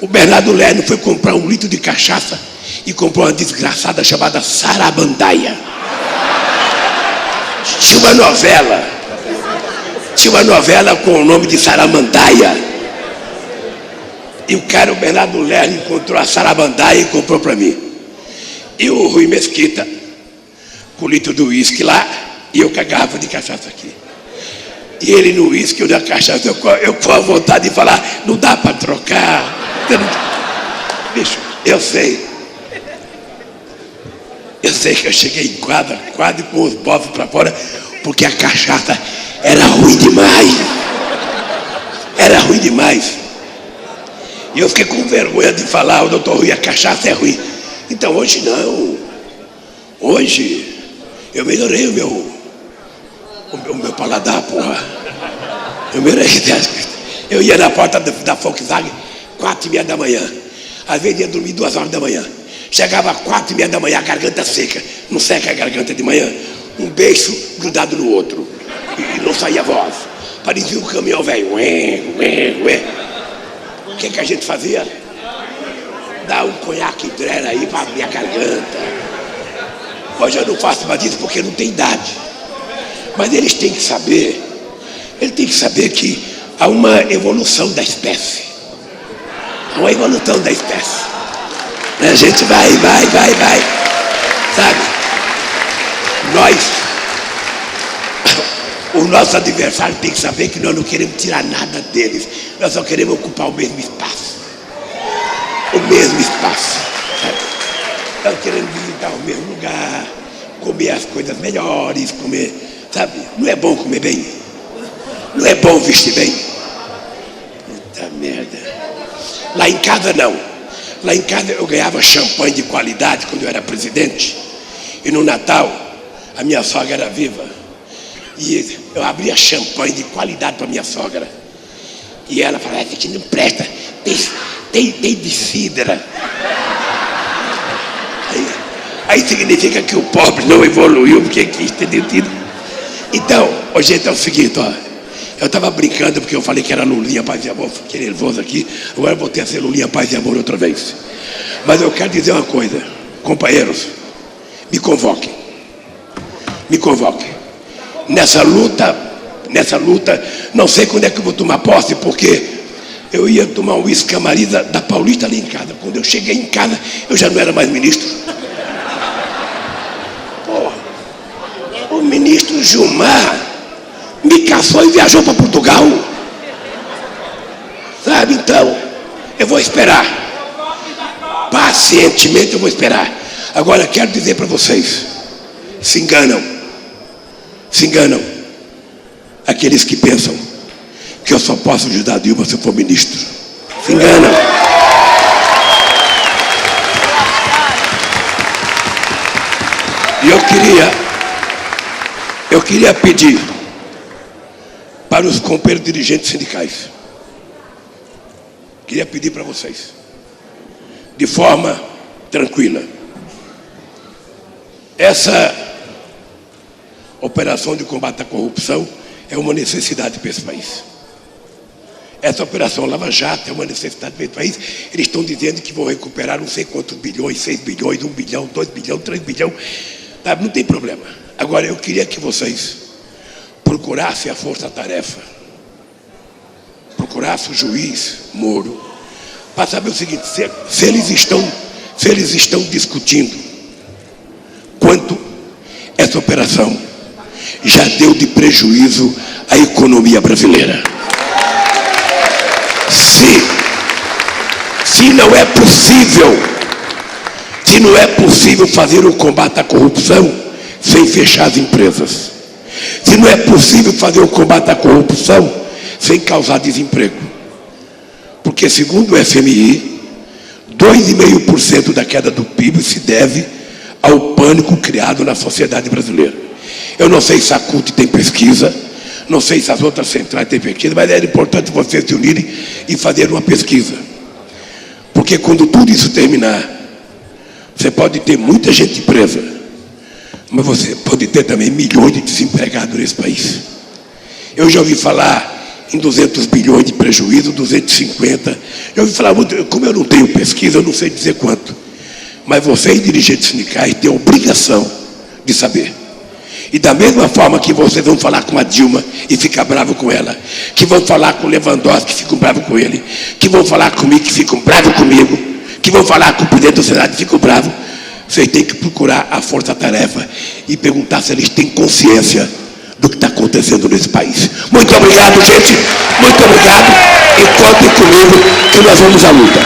Speaker 1: O Bernardo Lerner foi comprar 1 litro de cachaça e comprou uma desgraçada chamada Sarabandaia. Tinha uma novela com o nome de Saramandaia. E o Bernardo Lerner, encontrou a Sarabandaia e comprou para mim. E o Rui Mesquita, com o litro do uísque lá, e eu com a garrafa de cachaça aqui. E ele no uísque, eu na cachaça, eu com a vontade de falar, não dá para trocar. Bicho, eu sei que eu cheguei em quadra, quase com os bofos para fora, porque a cachaça era ruim demais. Era ruim demais. E eu fiquei com vergonha de falar, o doutor Rui, a cachaça é ruim. Então hoje não. Hoje eu melhorei o meu paladar, porra. Eu melhorei. Eu ia na porta da Volkswagen 4h30 da manhã. Às vezes ia dormir 2 horas da manhã. Chegava 4h30 da manhã, a garganta seca. Não seca a garganta de manhã? Um beiço grudado no outro. E não saía voz. Parecia um caminhão velho. O que a gente fazia? Dá um conhaque drera aí para abrir a garganta. Hoje eu não faço mais isso porque não tem idade. Mas eles têm que saber. Ele tem que saber que há uma evolução da espécie. Há uma evolução da espécie. A gente vai. Sabe? O nosso adversário tem que saber que nós não queremos tirar nada deles. Nós só queremos ocupar o mesmo espaço. O mesmo espaço. Sabe? Nós queremos visitar o mesmo lugar, comer as coisas melhores, comer, sabe? Não é bom comer bem. Não é bom vestir bem. Puta merda. Lá em casa não. Lá em casa eu ganhava champanhe de qualidade quando eu era presidente. E no Natal, a minha sogra era viva. E eu abria champanhe de qualidade para minha sogra. E ela falava, essa aqui não presta. Tem de cidra. Aí significa que o pobre não evoluiu porque quis ter de cidra. Então, gente, é o seguinte, ó. Eu estava brincando porque eu falei que era Lulinha, Paz e Amor. Fiquei nervoso aqui. Agora eu voltei a ser Lulinha, Paz e Amor outra vez. Mas eu quero dizer uma coisa. Companheiros, me convoquem. Me convoquem. Nessa luta, não sei quando é que eu vou tomar posse, porque eu ia tomar um uísque Marisa da Paulista ali em casa. Quando eu cheguei em casa, eu já não era mais ministro. Porra, o ministro Gilmar me caçou e viajou para Portugal. Sabe, então, eu vou esperar. Pacientemente eu vou esperar. Agora, quero dizer para vocês, se enganam aqueles que pensam que eu só posso ajudar a Dilma se eu for ministro. Se enganam. E eu queria pedir para os companheiros dirigentes sindicais. Queria pedir para vocês, de forma tranquila, essa operação de combate à corrupção é uma necessidade para esse país. Essa operação Lava Jato é uma necessidade para esse país. Eles estão dizendo que vão recuperar não sei quantos bilhões, 6 bilhões, 1 bilhão, 2 bilhões, 3 bilhões. Tá, não tem problema. Agora, eu queria que vocês procurassem a força-tarefa, procurassem o juiz Moro, para saber o seguinte, se eles estão discutindo quanto essa operação já deu de prejuízo à economia brasileira. Se não é possível fazer o combate à corrupção sem fechar as empresas, se não é possível fazer o combate à corrupção sem causar desemprego, porque segundo o FMI, 2,5% da queda do PIB se deve ao pânico criado na sociedade brasileira. Eu não sei se a CUT tem pesquisa, Não sei se as outras centrais têm pesquisa, mas era importante vocês se unirem e fazer uma pesquisa. Porque quando tudo isso terminar, você pode ter muita gente presa, mas você pode ter também milhões de desempregados nesse país. Eu já ouvi falar em 200 bilhões de prejuízo, 250. Já ouvi falar muito, como eu não tenho pesquisa, eu não sei dizer quanto. Mas vocês, dirigentes sindicais, têm a obrigação de saber. E da mesma forma que vocês vão falar com a Dilma e ficar bravo com ela, que vão falar com o Lewandowski e ficam bravo com ele, que vão falar comigo que ficam bravo comigo, que vão falar com o presidente do Senado e ficam bravo, vocês têm que procurar a força-tarefa e perguntar se eles têm consciência do que está acontecendo nesse país. Muito obrigado, gente. Muito obrigado. E contem comigo que nós vamos à luta.